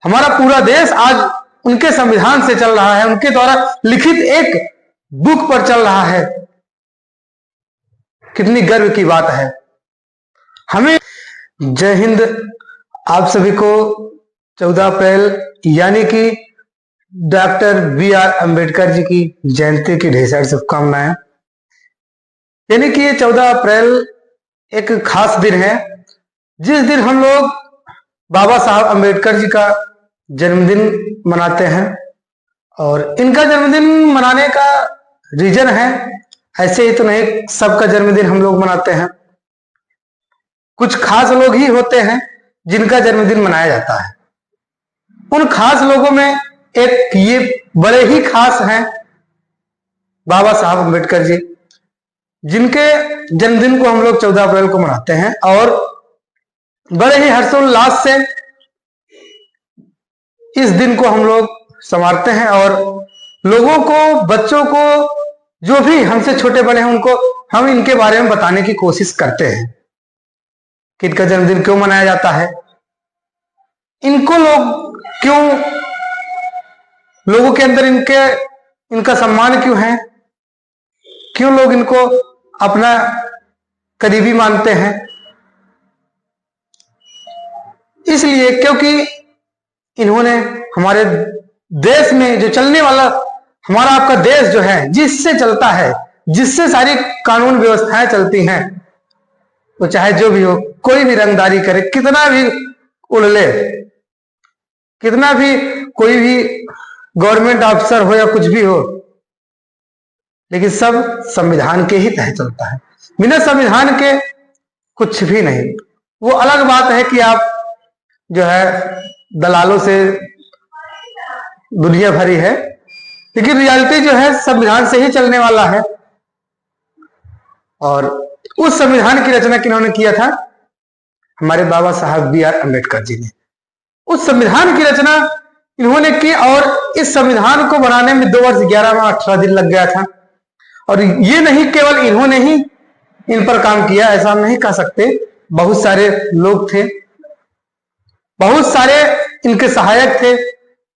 हमारा पूरा देश आज उनके संविधान से चल रहा है, उनके द्वारा लिखित एक बुक पर चल रहा है। कितनी गर्व की बात है। हमें जय हिंद। आप सभी को 14 अप्रैल यानी कि डॉक्टर BR अम्बेडकर जी की जयंती की ढेर सारी शुभकामनाएं। यानी कि ये 14 अप्रैल एक खास दिन है, जिस दिन हम लोग बाबा साहब अम्बेडकर जी का जन्मदिन मनाते हैं। और इनका जन्मदिन मनाने का रीजन है, ऐसे ही तो नहीं सबका जन्मदिन हम लोग मनाते हैं। कुछ खास लोग ही होते हैं जिनका जन्मदिन मनाया जाता है। उन खास लोगों में एक ये बड़े ही खास हैं बाबा साहब अम्बेडकर जी, जिनके जन्मदिन को हम लोग 14 अप्रैल को मनाते हैं और बड़े ही हर्षोल्लास से इस दिन को हम लोग संवारते हैं। और लोगों को, बच्चों को, जो भी हमसे छोटे बड़े हैं, उनको हम इनके बारे में बताने की कोशिश करते हैं कि इनका जन्मदिन क्यों मनाया जाता है, इनको लोग क्यों, लोगों के अंदर इनका सम्मान क्यों है, क्यों लोग इनको अपना करीबी मानते हैं। इसलिए क्योंकि इन्होंने हमारे देश में जो चलने वाला हमारा आपका देश जो है, जिससे चलता है, जिससे सारी कानून व्यवस्थाएं चलती हैं, तो चाहे जो भी हो, कोई भी रंगदारी करे, कितना भी उड़ले, कितना भी कोई भी गवर्नमेंट ऑफिसर हो या कुछ भी हो, लेकिन सब संविधान के ही तहत चलता है। बिना संविधान के कुछ भी नहीं। वो अलग बात है कि आप जो है दलालों से दुनिया भरी है, लेकिन रियलिटी जो है संविधान से ही चलने वाला है। और उस संविधान की रचना किन्होंने किया था? हमारे बाबा साहब BR अम्बेडकर जी ने। उस संविधान की रचना इन्होंने की और इस संविधान को बनाने में 2 वर्ष 11 माह 18 दिन लग गया था। और ये नहीं केवल इन्होंने ही इन पर काम किया, ऐसा हम नहीं कह सकते। बहुत सारे लोग थे, बहुत सारे इनके सहायक थे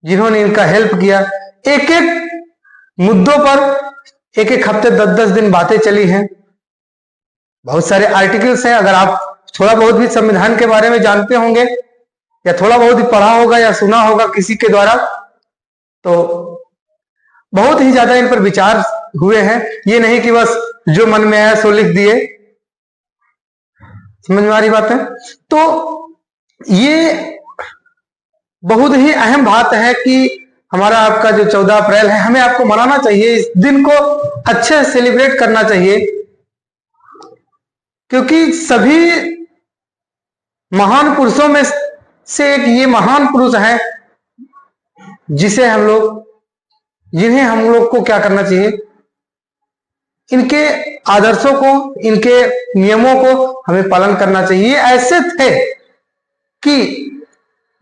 जिन्होंने इनका हेल्प किया। एक एक मुद्दों पर एक हफ्ते 10-10 दिन बातें चली हैं। बहुत सारे आर्टिकल्स हैं। अगर आप थोड़ा बहुत भी संविधान के बारे में जानते होंगे या थोड़ा बहुत ही पढ़ा होगा या सुना होगा किसी के द्वारा, तो बहुत ही ज्यादा इन पर विचार हुए हैं। ये नहीं कि बस जो मन में आया सो लिख दिए। समझ में आ रही बात है? तो ये बहुत ही अहम बात है कि हमारा आपका जो 14 अप्रैल है, हमें आपको मनाना चाहिए, इस दिन को अच्छे से सेलिब्रेट करना चाहिए, क्योंकि सभी महान पुरुषों में से एक ये महान पुरुष है जिन्हें हम लोग को क्या करना चाहिए, इनके आदर्शों को, इनके नियमों को हमें पालन करना चाहिए। ऐसे थे कि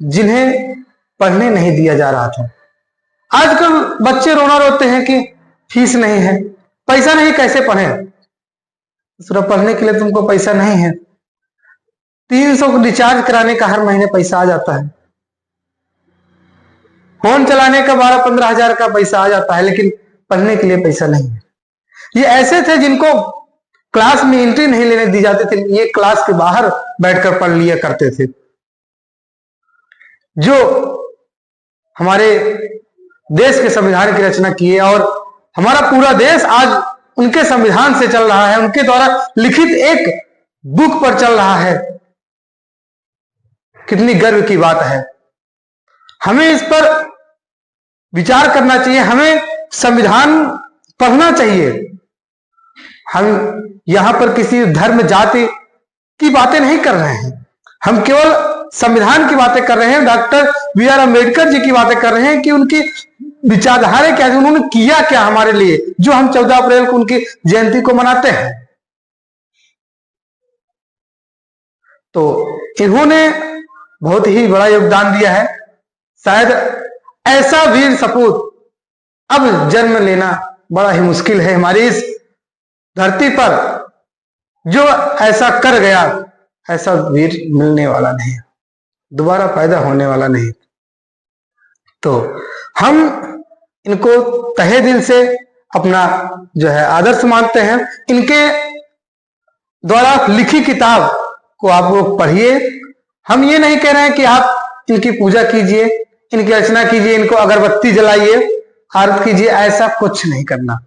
जिन्हें पढ़ने नहीं दिया जा रहा था। आजकल बच्चे रोना रोते हैं कि फीस नहीं है, पैसा नहीं, कैसे पढ़े? सिर्फ पढ़ने के लिए तुमको पैसा नहीं है। 300 रिचार्ज कराने का हर महीने पैसा आ जाता है, फोन चलाने का 12-15 हजार का पैसा आ जाता है, लेकिन पढ़ने के लिए पैसा नहीं है। ये ऐसे थे जिनको क्लास में एंट्री नहीं लेने दी जाती थी, ये क्लास के बाहर बैठकर पढ़ लिया करते थे। जो हमारे देश के संविधान की रचना किए और हमारा पूरा देश आज उनके संविधान से चल रहा है, उनके द्वारा लिखित एक बुक पर चल रहा है। कितनी गर्व की बात है। हमें इस पर विचार करना चाहिए, हमें संविधान पढ़ना चाहिए। हम यहां पर किसी धर्म जाति की बातें नहीं कर रहे हैं, हम केवल संविधान की बातें कर रहे हैं, डॉक्टर BR अम्बेडकर जी की बातें कर रहे हैं कि उनकी विचारधारा क्या है, उन्होंने किया क्या हमारे लिए, जो हम 14 अप्रैल को उनकी जयंती को मनाते हैं। तो इन्होंने बहुत ही बड़ा योगदान दिया है। शायद ऐसा वीर सपूत अब जन्म लेना बड़ा ही मुश्किल है हमारी इस धरती पर। जो ऐसा कर गया, ऐसा वीर मिलने वाला नहीं, दोबारा पैदा होने वाला नहीं। तो हम इनको तहे दिल से अपना जो है आदर्श मानते हैं। इनके द्वारा लिखी किताब को आप लोग पढ़िए। हम ये नहीं कह रहे हैं कि आप इनकी पूजा कीजिए, इनकी अर्चना कीजिए, इनको अगरबत्ती जलाइए, आरती कीजिए, ऐसा कुछ नहीं करना।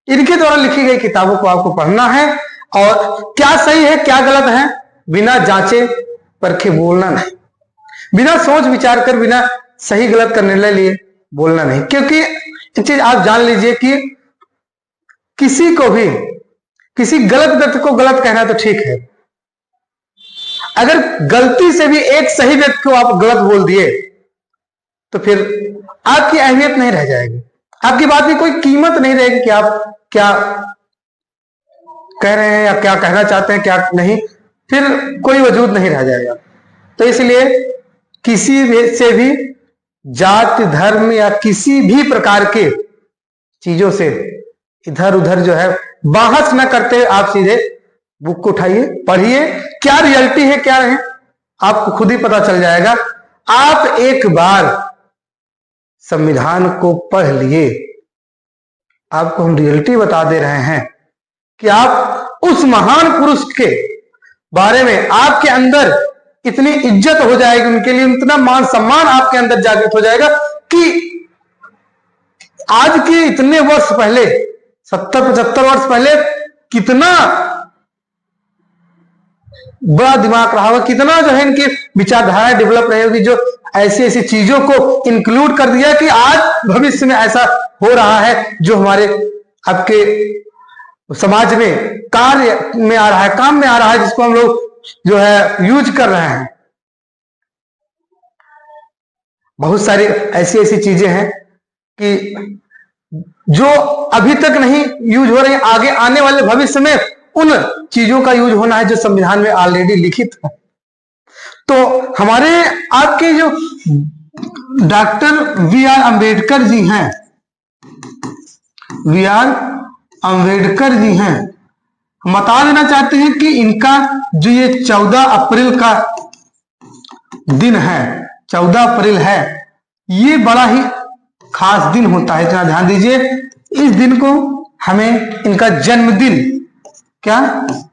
इनके द्वारा लिखी गई किताबों को आपको पढ़ना है और क्या सही है क्या गलत है बिना जांचे परखे बोलना नहीं, बिना सोच विचार कर, बिना सही गलत का निर्णय लिए बोलना नहीं। क्योंकि एक चीज आप जान लीजिए कि किसी को भी किसी गलत व्यक्ति को गलत कहना तो ठीक है, अगर गलती से भी एक सही व्यक्ति को आप गलत बोल दिए तो फिर आपकी अहमियत नहीं रह जाएगी, आपकी बात की कोई कीमत नहीं रहेगी कि आप क्या कह रहे हैं या क्या कहना चाहते हैं क्या नहीं, फिर कोई वजूद नहीं रह जाएगा। तो इसलिए किसी से भी जाति धर्म या किसी भी प्रकार के चीजों से इधर उधर जो है बहस न करते हुए आप सीधे बुक को उठाइए, पढ़िए, क्या रियलिटी है क्या है आपको खुद ही पता चल जाएगा। आप एक बार संविधान को पढ़ लिए, आपको हम रियलिटी बता दे रहे हैं कि आप उस महान पुरुष के बारे में आपके अंदर इतनी इज्जत हो जाएगी, उनके लिए इतना मान सम्मान आपके अंदर जागृत हो जाएगा कि आज के इतने वर्ष पहले 70-75 वर्ष पहले कितना बड़ा दिमाग रहा होगा, कितना जो है इनकी विचारधारा डेवलप रही होगी, जो ऐसी ऐसी चीजों को इंक्लूड कर दिया कि आज भविष्य में ऐसा हो रहा है जो हमारे आपके समाज में कार्य में आ रहा है, काम में आ रहा है, जिसको हम लोग जो है यूज कर रहे हैं। बहुत सारी ऐसी ऐसी चीजें हैं कि जो अभी तक नहीं यूज हो रही, आगे आने वाले भविष्य में उन चीजों का यूज होना है जो संविधान में ऑलरेडी लिखित है। तो हमारे आपके जो डॉक्टर बी.आर. अम्बेडकर जी हैं, बी.आर. अम्बेडकर जी हैं, हम बता देना चाहते हैं कि इनका जो ये 14 अप्रैल का दिन है, 14 अप्रैल है, ये बड़ा ही खास दिन होता है, इतना ध्यान दीजिए। इस दिन को हमें इनका जन्मदिन, क्या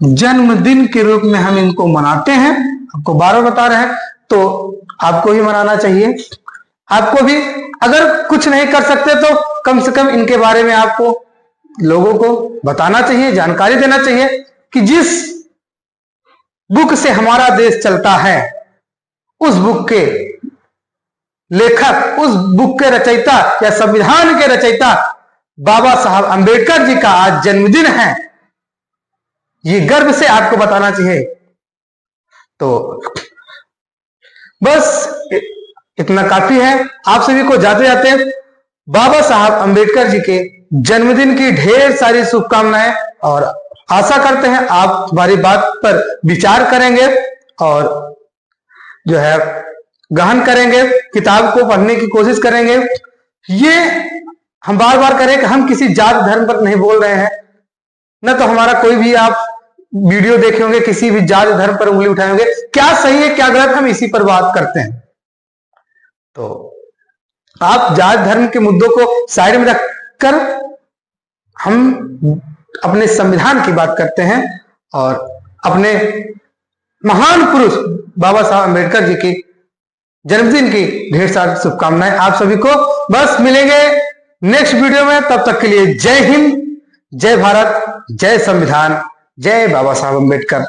जन्मदिन के रूप में हम इनको मनाते हैं। आपको बार बार बता रहे हैं, तो आपको भी मनाना चाहिए। आपको भी अगर कुछ नहीं कर सकते तो कम से कम इनके बारे में आपको लोगों को बताना चाहिए, जानकारी देना चाहिए कि जिस बुक से हमारा देश चलता है, उस बुक के लेखक, उस बुक के रचयिता या संविधान के रचयिता बाबा साहब अंबेडकर जी का आज जन्मदिन है। ये गर्व से आपको बताना चाहिए। तो बस इतना काफी है। आप सभी को जाते जाते बाबा साहब अंबेडकर जी के जन्मदिन की ढेर सारी शुभकामनाएं, और आशा करते हैं आप हमारी बात पर विचार करेंगे और जो है गहन करेंगे, किताब को पढ़ने की कोशिश करेंगे। ये हम बार बार करें कि हम किसी जात धर्म पर नहीं बोल रहे हैं, न तो हमारा कोई भी आप वीडियो देखे होंगे किसी भी जात धर्म पर उंगली उठाए होंगे। क्या सही है क्या गलत, हम इसी पर बात करते हैं। तो आप जात धर्म के मुद्दों को साइड में रखकर हम अपने संविधान की बात करते हैं और अपने महान पुरुष बाबा साहब अम्बेडकर जी की जन्मदिन की ढेर सारी शुभकामनाएं आप सभी को। बस मिलेंगे नेक्स्ट वीडियो में, तब तक के लिए जय हिंद, जय भारत, जय संविधान, जय बाबा साहब अम्बेडकर।